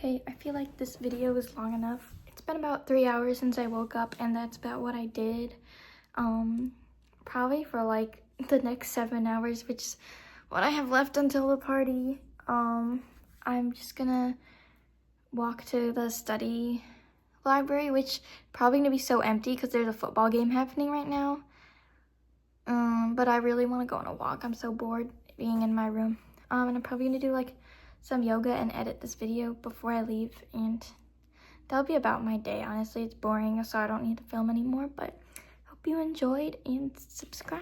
Okay, I feel like this video is long enough. It's been about 3 hours since I woke up, and that's about what I did. Probably for like the next 7 hours, which is what I have left until the party. I'm just gonna walk to the study library, which probably gonna be so empty because there's a football game happening right now. But I really want to go on a walk. I'm so bored being in my room. And I'm probably gonna do like some yoga and edit this video before I leave, and that'll be about my day. Honestly, it's boring, so I don't need to film anymore, but hope you enjoyed and subscribe.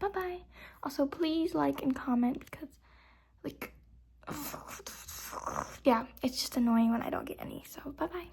Bye-bye. Also, please like and comment because, like, yeah, it's just annoying when I don't get any, so bye-bye.